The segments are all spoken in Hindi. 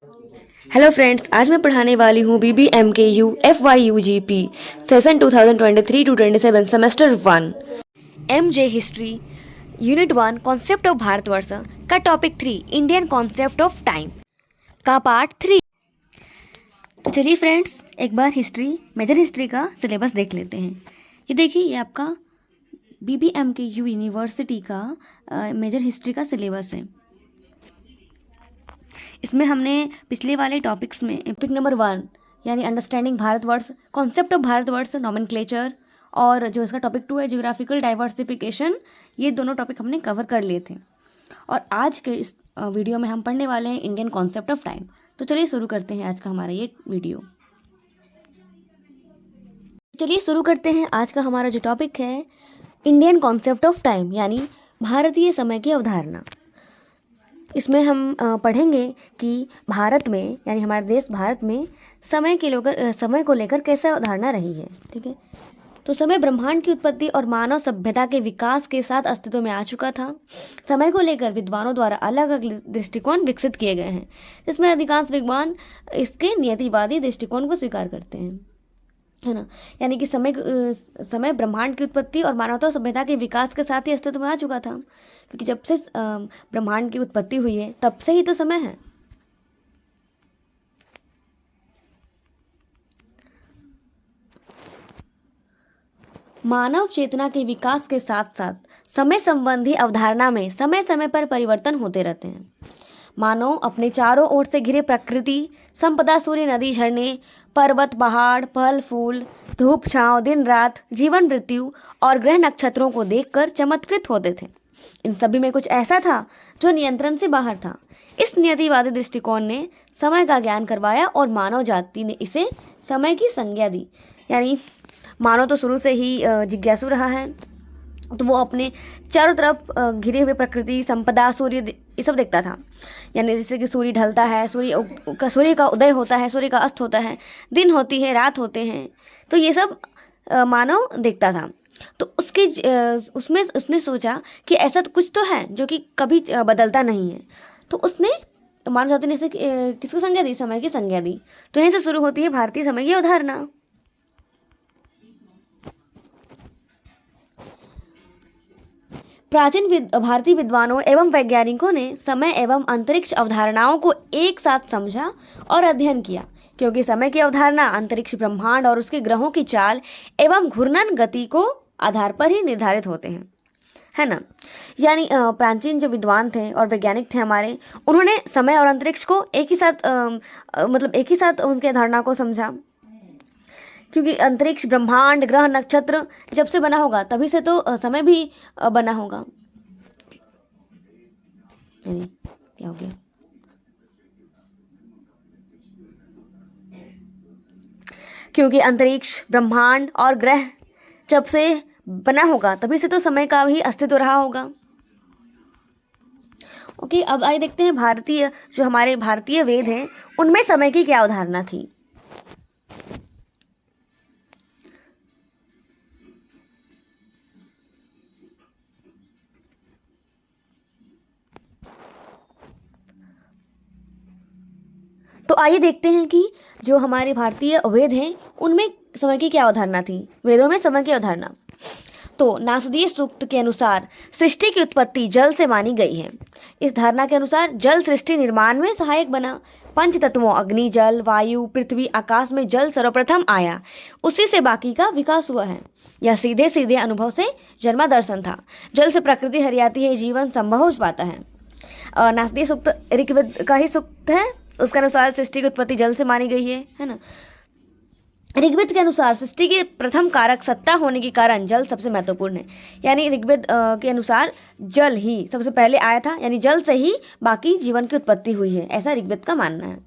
हेलो फ्रेंड्स, आज मैं पढ़ाने वाली हूँ BBMKU FYUGP session 2023 to 27 semester 1 MJ history unit 1 concept of Bharatvarsh का topic 3 Indian concept of time का पार्ट 3। तो चलिए फ्रेंड्स, एक बार मेजर हिस्ट्री का सिलेबस देख लेते हैं। ये देखिए, ये आपका BBMKU यूनिवर्सिटी का मेजर हिस्ट्री का सिलेबस है। इसमें हमने पिछले वाले टॉपिक्स में टॉपिक नंबर 1 यानी understanding Bharatvarsh, concept of Bharatvarsh, nomenclature, और जो इसका टॉपिक 2 है जियोग्राफिकल डाइवर्सिफिकेशन, ये दोनों टॉपिक हमने कवर कर लिए थे। और आज के इस वीडियो में हम पढ़ने वाले हैं इंडियन कॉन्सेप्ट ऑफ टाइम। तो चलिए शुरू करते हैं आज का हमारा ये वीडियो। चलिए शुरू करते हैं आज का हमारा जो टॉपिक है, इंडियन कॉन्सेप्ट ऑफ टाइम यानी भारतीय समय की अवधारणा। इसमें हम पढ़ेंगे कि भारत में यानी हमारे देश भारत में समय को लेकर कैसे अवधारणा रही है। ठीक है, तो समय ब्रह्मांड की उत्पत्ति और मानव सभ्यता के विकास के साथ अस्तित्व में आ चुका था। समय को लेकर विद्वानों द्वारा अलग अलग दृष्टिकोण विकसित किए गए हैं, जिसमें अधिकांश विद्वान इसके नियतिवादी दृष्टिकोण को स्वीकार करते हैं, है ना। यानी कि समय ब्रह्मांड की उत्पत्ति और मानवता सभ्यता के विकास के साथ ही अस्तित्व में आ चुका था, क्योंकि जब से ब्रह्मांड की उत्पत्ति हुई है तब से ही तो समय है। मानव चेतना के विकास के साथ साथ समय संबंधी अवधारणा में समय समय पर परिवर्तन होते रहते हैं। मानव अपने चारों ओर से घिरे प्रकृति संपदा, सूर्य, नदी, झरने, पर्वत, पहाड़, फल फूल, धूप छांव, दिन रात, जीवन मृत्यु और ग्रह नक्षत्रों को देखकर चमत्कृत होते थे। इन सभी में कुछ ऐसा था जो नियंत्रण से बाहर था। इस नियतिवादी दृष्टिकोण ने समय का ज्ञान करवाया और मानव जाति ने इसे समय की संज्ञा दी। यानी मानव तो शुरू से ही जिज्ञासु रहा है, तो वो अपने चारों तरफ घिरे हुए प्रकृति संपदा, सूर्य, ये सब देखता था। यानी जैसे कि सूर्य ढलता है, सूर्य का उदय होता है, सूर्य का अस्त होता है, दिन होती है, रात होते हैं, तो ये सब मानव देखता था। तो उसमें उसने सोचा कि ऐसा तो कुछ तो है जो कि कभी बदलता नहीं है। तो उसने मानव जाति ने इसे किसको संज्ञा दी? समय की संज्ञा दी। तो यहीं से शुरू होती है भारतीय समय की अवधारणा। प्राचीन भारतीय विद्वानों एवं वैज्ञानिकों ने समय एवं अंतरिक्ष अवधारणाओं को एक साथ समझा और अध्ययन किया, क्योंकि समय की अवधारणा अंतरिक्ष, ब्रह्मांड और उसके ग्रहों की चाल एवं घूर्णन गति को आधार पर ही निर्धारित होते हैं, है ना। यानी प्राचीन जो विद्वान थे और वैज्ञानिक थे हमारे, उन्होंने समय और अंतरिक्ष को एक ही साथ उनकी अवधारणा को समझा, क्योंकि अंतरिक्ष, ब्रह्मांड, ग्रह, नक्षत्र जब से बना होगा तभी से तो समय भी बना होगा। क्या हो गया? क्योंकि अंतरिक्ष, ब्रह्मांड और ग्रह जब से बना होगा तभी से तो समय का भी अस्तित्व रहा होगा। ओके, अब आइए देखते हैं जो हमारे भारतीय वेद हैं उनमें समय की क्या अवधारणा थी। तो आइए देखते हैं कि जो हमारे भारतीय वेद हैं उनमें समय की क्या अवधारणा थी। वेदों में समय की अवधारणा, तो नासदीय सूक्त के अनुसार सृष्टि की उत्पत्ति जल से मानी गई है। इस धारणा के अनुसार जल सृष्टि निर्माण में सहायक बना। पंच तत्वों अग्नि, जल, वायु, पृथ्वी, आकाश में जल सर्वप्रथम आया, उसी से बाकी का विकास हुआ है। यह सीधे सीधे अनुभव से जन्मा दर्शन था। जल से प्रकृति हरियाती है, जीवन संभव हो पाता है। नासदीय सूक्त ऋग्वेद का ही सूक्त है, उसके अनुसार सृष्टि की उत्पत्ति जल से मानी गई है ना। ऋग्वेद के अनुसार सृष्टि के प्रथम कारक सत्ता होने के कारण जल सबसे महत्वपूर्ण है। यानी ऋग्वेद के अनुसार जल ही सबसे पहले आया था, यानी जल से ही बाकी जीवन की उत्पत्ति हुई है, ऐसा ऋग्वेद का मानना है।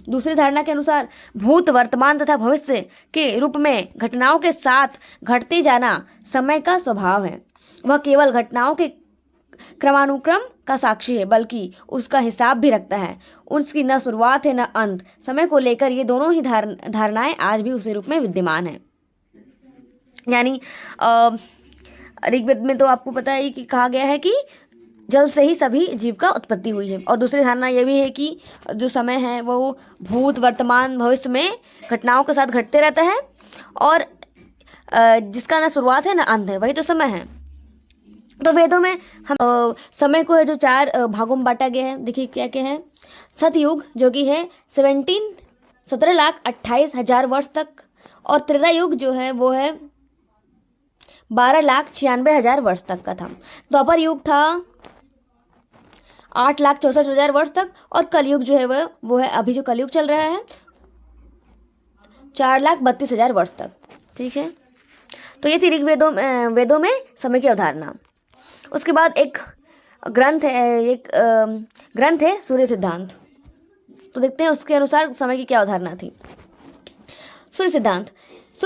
दूसरी धारणा के अनुसार भूत, वर्तमान तथा भविष्य के रूप में घटनाओं के साथ घटते जाना समय का स्वभाव है। वह केवल घटनाओं के क्रमानुक्रम का साक्षी है, बल्कि उसका हिसाब भी रखता है। उसकी न शुरुआत है न अंत। समय को लेकर ये दोनों ही धारणाएं आज भी उसी रूप में विद्यमान है। यानी ऋग्वेद में तो आपको पता है कि कहा गया है कि जल से ही सभी जीव का उत्पत्ति हुई है। और दूसरी धारणा ये भी है कि जो समय है वो भूत, वर्तमान, भविष्य में घटनाओं के साथ घटते रहता है, और जिसका ना शुरुआत है ना अंत है, वही तो समय है। तो वेदों में हम समय को है जो 4 भागों में बांटा गया है। देखिए क्या क्या है। सतयुग जो कि है 17,28,000 वर्ष तक, और त्रेता युग जो है वो है 12,96,000 वर्ष तक का था। द्वापर युग था 8,64,000 वर्ष तक, और कलयुग जो है वो है अभी जो कलयुग चल रहा है 4,32,000 वर्ष तक। ठीक है, तो ये थी वेदों में समय की अवधारणा। उसके बाद एक ग्रंथ है सूर्य सिद्धांत। तो देखते हैं उसके अनुसार समय की क्या अवधारणा थी। सूर्य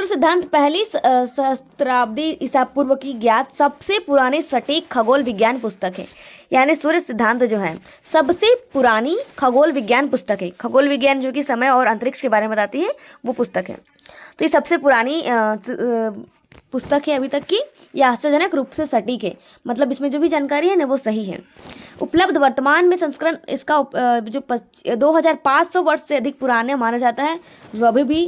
सिद्धांत पहली सहस्त्राब्दी ईसा पूर्व की ज्ञात सबसे पुरानी सटीक खगोल विज्ञान पुस्तक है। यानी सूर्य सिद्धांत जो है सबसे पुरानी खगोल विज्ञान पुस्तक है। खगोल विज्ञान जो कि समय और अंतरिक्ष के बारे में बताती है, वो पुस्तक है। तो ये सबसे पुरानी पुस्तक है अभी तक की। यह आश्चर्यजनक रूप से सटीक है, मतलब इसमें जो भी जानकारी है ना वो सही है। उपलब्ध वर्तमान में संस्करण इसका जो 2500 वर्ष से अधिक पुराना माना जाता है, जो अभी भी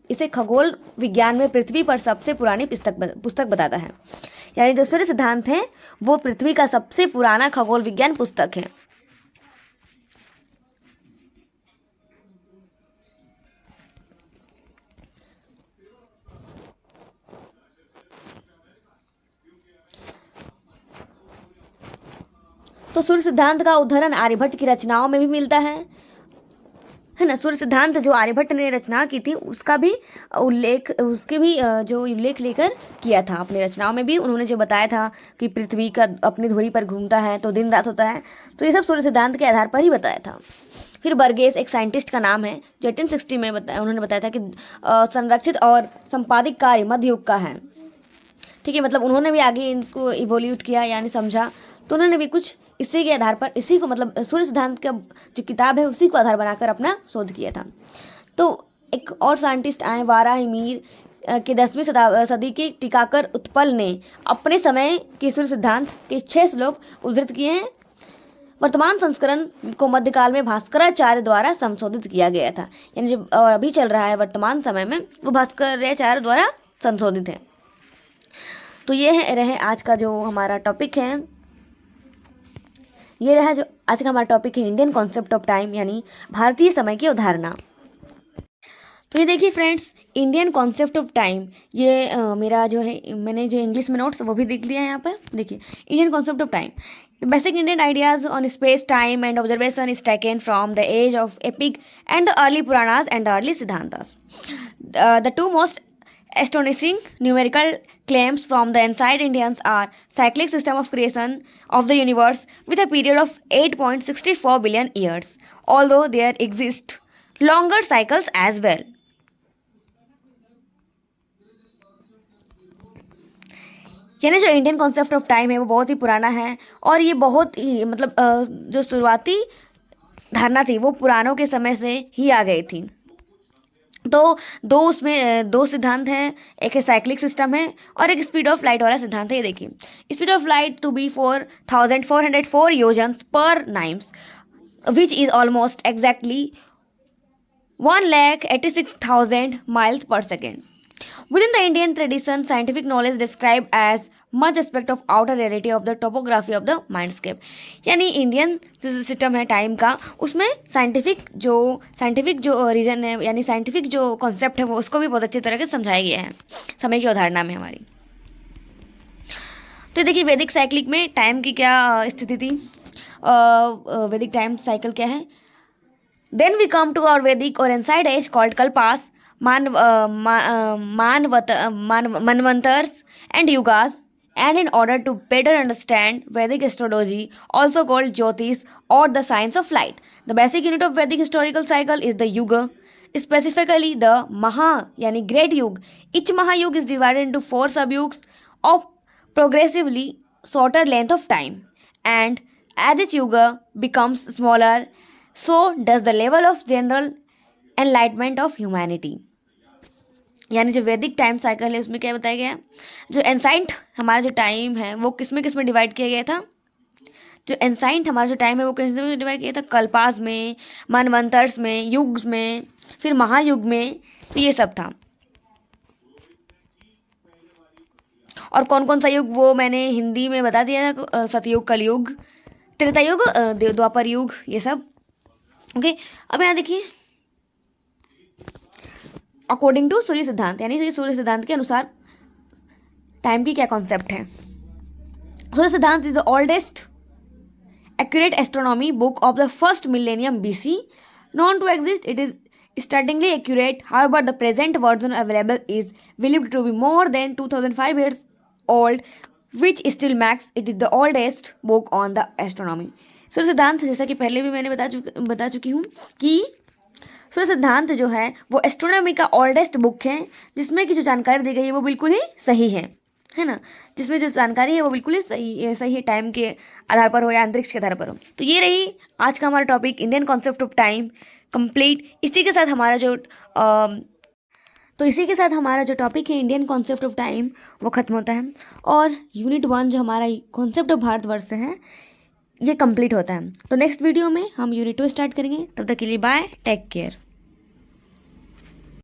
इसे खगोल विज्ञान में पृथ्वी पर सबसे पुरानी पुस्तक बताता है। यानी जो सूर्य सिद्धांत है वो पृथ्वी का सबसे पुराना खगोल विज्ञान पुस्तक है। तो सूर्य सिद्धांत का उदाहरण आर्यभट्ट की रचनाओं में भी मिलता है ना। सूर्य सिद्धांत जो आर्यभट्ट ने रचना की थी उसका भी जो उल्लेख लेकर किया था अपनी रचनाओं में भी। उन्होंने जो बताया था कि पृथ्वी का अपनी धुरी पर घूमता है तो दिन रात होता है, तो ये सब सूर्य सिद्धांत के आधार पर ही बताया था। फिर बर्गेस एक साइंटिस्ट का नाम है जो 1860 में उन्होंने बताया था कि संरक्षित और संपादित कार्य मध्य युग का है। ठीक है, मतलब उन्होंने भी आगे इनको इवोल्यूट किया यानी समझा, तो उन्होंने भी कुछ इसी के आधार पर इसी को मतलब सूर्य सिद्धांत का जो किताब है उसी को आधार बनाकर अपना शोध किया था। तो एक और साइंटिस्ट आए वाराहिमीर के 10वीं सदी के टीकाकर उत्पल ने अपने समय के सूर्य सिद्धांत के 6 श्लोक उद्धृत किए हैं। वर्तमान संस्करण को मध्यकाल में भास्कराचार्य द्वारा संशोधित किया गया था। यानी जो अभी चल रहा है वर्तमान समय में वो भास्कराचार्य द्वारा संशोधित है। तो ये रहे आज का जो हमारा टॉपिक है, ये रहा जो आज का हमारा टॉपिक है इंडियन कॉन्सेप्ट ऑफ टाइम, यानी भारतीय समय की अवधारणा। तो ये देखिए friends, Indian concept of time, ये मेरा जो है मैंने जो इंग्लिश में नोट्स वो भी देख लिया है यहाँ पर। देखिए Indian concept of time, basic Indian ideas on space time and observation is taken from the age of epic and the early Puranas and the early Siddhantas. The two most astonishing numerical claims from the ancient Indians are cyclic system of creation of the universe with a period of 8.64 billion years, although there exist longer cycles as well. यानी जो इंडियन कॉन्सेप्ट ऑफ टाइम है वो बहुत ही पुराना है, और ये बहुत ही मतलब जो शुरुआती धारणा थी वो पुरानों के समय से ही आ गई थी। तो दो सिद्धांत हैं, एक है साइक्लिक सिस्टम है और एक स्पीड ऑफ लाइट वाला सिद्धांत है। ये देखिए, speed of light to be 4,404 yojans per नाइम्स, which is almost exactly 1,86,000 miles per second. Within the Indian tradition, scientific knowledge described as much aspect of outer reality of the topography of the mindscape. यानी इंडियन सिस्टम है टाइम का, उसमें साइंटिफिक जो रीजन है यानी साइंटिफिक जो कॉन्सेप्ट है वो उसको भी बहुत अच्छी तरह से समझाया गया है समय की अवधारणा में हमारी। तो देखिए वैदिक साइक्लिक में टाइम की क्या स्थिति थी, वैदिक टाइम साइकिल क्या है। Then we come to our Vedic or ancient age called Kalpas, Manvantars and Yugas. And in order to better understand Vedic astrology, also called Jyotish or the science of light, the basic unit of Vedic historical cycle is the Yuga, specifically the Maha, yani Great Yuga. Each Mahayuga is divided into 4 subyugas of progressively shorter length of time. And as each Yuga becomes smaller, so does the level of general enlightenment of humanity. यानी जो वैदिक टाइम साइकिल है उसमें क्या बताया गया है, जो एंसाइंट हमारा जो टाइम है वो किस में डिवाइड किया गया था, जो एंसाइंट हमारा जो टाइम है वो कैसे में डिवाइड किया था, कल्पास में, मनवंतर्स में, युग्स में, फिर महायुग में, तो ये सब था। और कौन कौन सा युग वो मैंने हिंदी में बता दिया था, सतयुग, कलयुग, त्रेता युग, द्वापर युग, ये सब। ओके, अब यहाँ देखिए, अकॉर्डिंग टू सूर्य सिद्धांत, यानी कि सूर्य सिद्धांत के अनुसार टाइम की क्या कॉन्सेप्ट है। सूर्य सिद्धांत is the oldest accurate astronomy book of the first millennium BC, known to exist. It is startlingly accurate. However, the present version available is believed to be more than 2005 years old, which still makes it is the oldest book on the astronomy. सूर्य सिद्धांत, जैसा कि पहले भी मैंने बता चुकी हूँ कि सूर्य सिद्धांत जो है वो एस्ट्रोनॉमी का ओल्डेस्ट बुक है, जिसमें की जो जानकारी दी गई है वो बिल्कुल ही सही है ना, जिसमें जो जानकारी है वो बिल्कुल ही सही है, टाइम के आधार पर हो या अंतरिक्ष के आधार पर हो। तो ये रही आज का हमारा topic, Indian concept of time complete. इसी के साथ हमारा जो टॉपिक है इंडियन कॉन्सेप्ट ऑफ टाइम वो खत्म होता है, और यूनिट 1 जो हमारा कॉन्सेप्ट ऑफ भारतवर्ष से है ये कंप्लीट होता है। तो नेक्स्ट वीडियो में हम यूनिट 2 स्टार्ट करेंगे। तब तक के लिए बाय, टेक केयर।